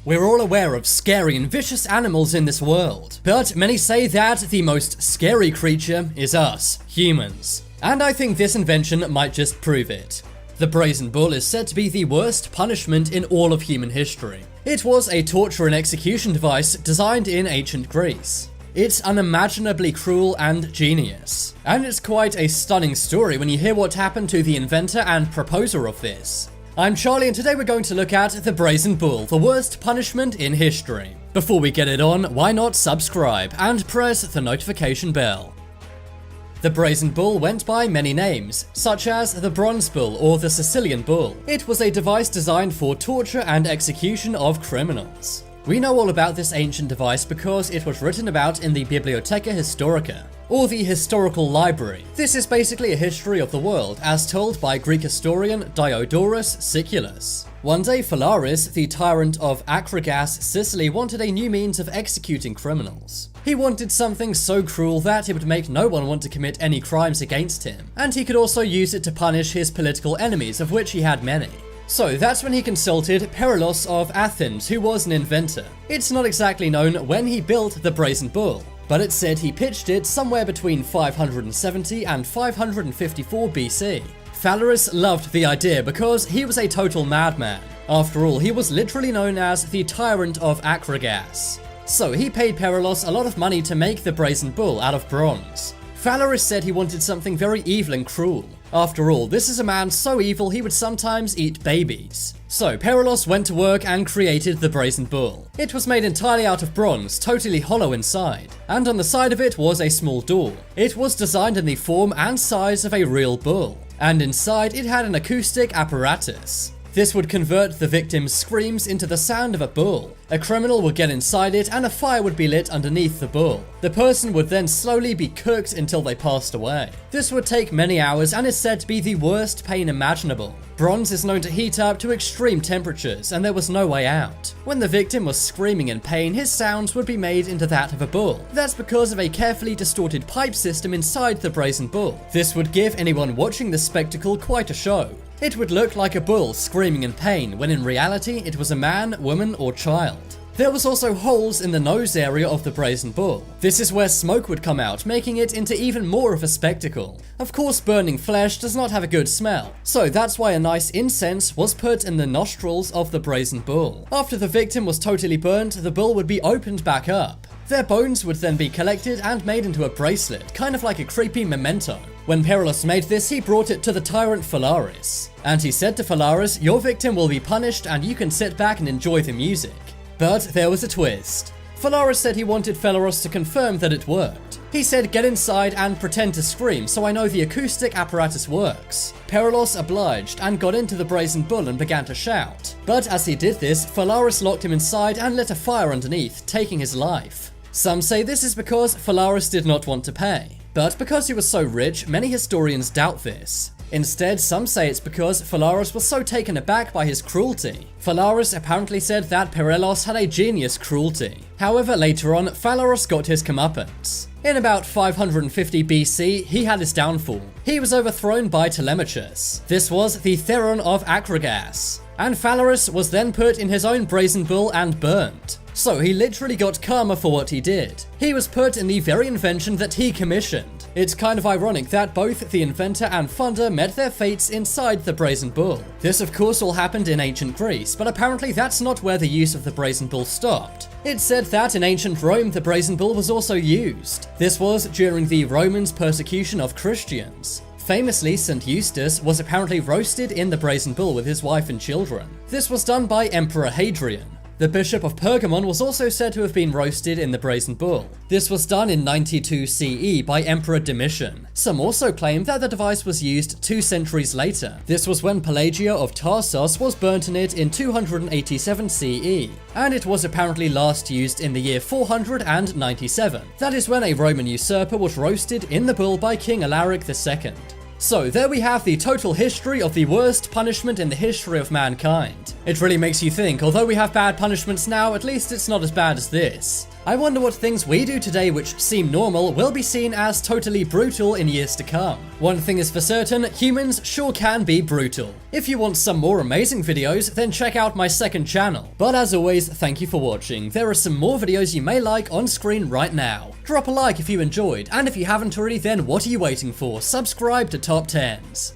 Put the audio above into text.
We're all aware of scary and vicious animals in this world, but many say that the most scary creature is us, humans. And I think this invention might just prove it. The brazen bull is said to be the worst punishment in all of human history. It was a torture and execution device designed in ancient Greece. It's unimaginably cruel and genius. And it's quite a stunning story when you hear what happened to the inventor and proposer of this. I'm Charlie, and today we're going to look at the brazen bull, the worst punishment in history. Before we get it on, why not subscribe and press the notification bell? The brazen bull went by many names, such as the bronze bull or the Sicilian bull. It was a device designed for torture and execution of criminals. We know all about this ancient device because it was written about in the Bibliotheca Historica, or the Historical Library. This is basically a history of the world as told by Greek historian Diodorus Siculus. One day Phalaris, the tyrant of Akragas, Sicily, wanted a new means of executing criminals. He wanted something so cruel that it would make no one want to commit any crimes against him, and he could also use it to punish his political enemies, of which he had many. So that's when he consulted Perilos of Athens, who was an inventor. It's not exactly known when he built the brazen bull, but it's said he pitched it somewhere between 570 and 554 BC. Phalaris loved the idea because he was a total madman. After all, he was literally known as the tyrant of Akragas. So he paid Perilos a lot of money to make the brazen bull out of bronze. Phalaris said he wanted something very evil and cruel. After all, this is a man so evil he would sometimes eat babies. So Perilos went to work and created the brazen bull. It was made entirely out of bronze, totally hollow inside, and on the side of it was a small door. It was designed in the form and size of a real bull, and inside it had an acoustic apparatus. This would convert the victim's screams into the sound of a bull. A criminal would get inside it and a fire would be lit underneath the bull. The person would then slowly be cooked until they passed away. This would take many hours and is said to be the worst pain imaginable. Bronze is known to heat up to extreme temperatures, and there was no way out. When the victim was screaming in pain, his sounds would be made into that of a bull. That's because of a carefully distorted pipe system inside the brazen bull. This would give anyone watching the spectacle quite a show. It would look like a bull screaming in pain, when in reality it was a man, woman, or child. There was also holes in the nose area of the brazen bull. This is where smoke would come out, making it into even more of a spectacle. Of course, burning flesh does not have a good smell, so that's why a nice incense was put in the nostrils of the brazen bull. After the victim was totally burnt, the bull would be opened back up. Their bones would then be collected and made into a bracelet, kind of like a creepy memento. When Perilos made this, he brought it to the tyrant Phalaris. And he said to Phalaris, "Your victim will be punished and you can sit back and enjoy the music." But there was a twist. Phalaris said he wanted Phalaros to confirm that it worked. He said, "Get inside and pretend to scream so I know the acoustic apparatus works." Perilos obliged and got into the brazen bull and began to shout. But as he did this, Phalaris locked him inside and lit a fire underneath, taking his life. Some say this is because Phalaris did not want to pay. But because he was so rich, many historians doubt this. Instead, some say it's because Phalaris was so taken aback by his cruelty. Phalaris apparently said that Perilos had a genius cruelty. However, later on, Phalaris got his comeuppance. In about 550 BC, he had his downfall. He was overthrown by Telemachus. This was the Theron of Akragas. And Phalaris was then put in his own brazen bull and burnt. So he literally got karma for what he did. He was put in the very invention that he commissioned. It's kind of ironic that both the inventor and funder met their fates inside the brazen bull. This of course all happened in ancient Greece, but apparently that's not where the use of the brazen bull stopped. It's said that in ancient Rome the brazen bull was also used. This was during the Romans' persecution of Christians. Famously, St. Eustace was apparently roasted in the brazen bull with his wife and children. This was done by Emperor Hadrian. The Bishop of Pergamon was also said to have been roasted in the brazen bull. This was done in 92 CE by Emperor Domitian. Some also claim that the device was used 2 centuries later. This was when Pelagia of Tarsus was burnt in it in 287 CE, and it was apparently last used in the year 497. That is when a Roman usurper was roasted in the bull by King Alaric II. So there we have the total history of the worst punishment in the history of mankind. It really makes you think, although we have bad punishments now, at least it's not as bad as this. I wonder what things we do today which seem normal will be seen as totally brutal in years to come. One thing is for certain, humans sure can be brutal. If you want some more amazing videos, then check out my second channel. But as always, thank you for watching. There are some more videos you may like on screen right now. Drop a like if you enjoyed, and if you haven't already, then what are you waiting for? Subscribe to Top 10s.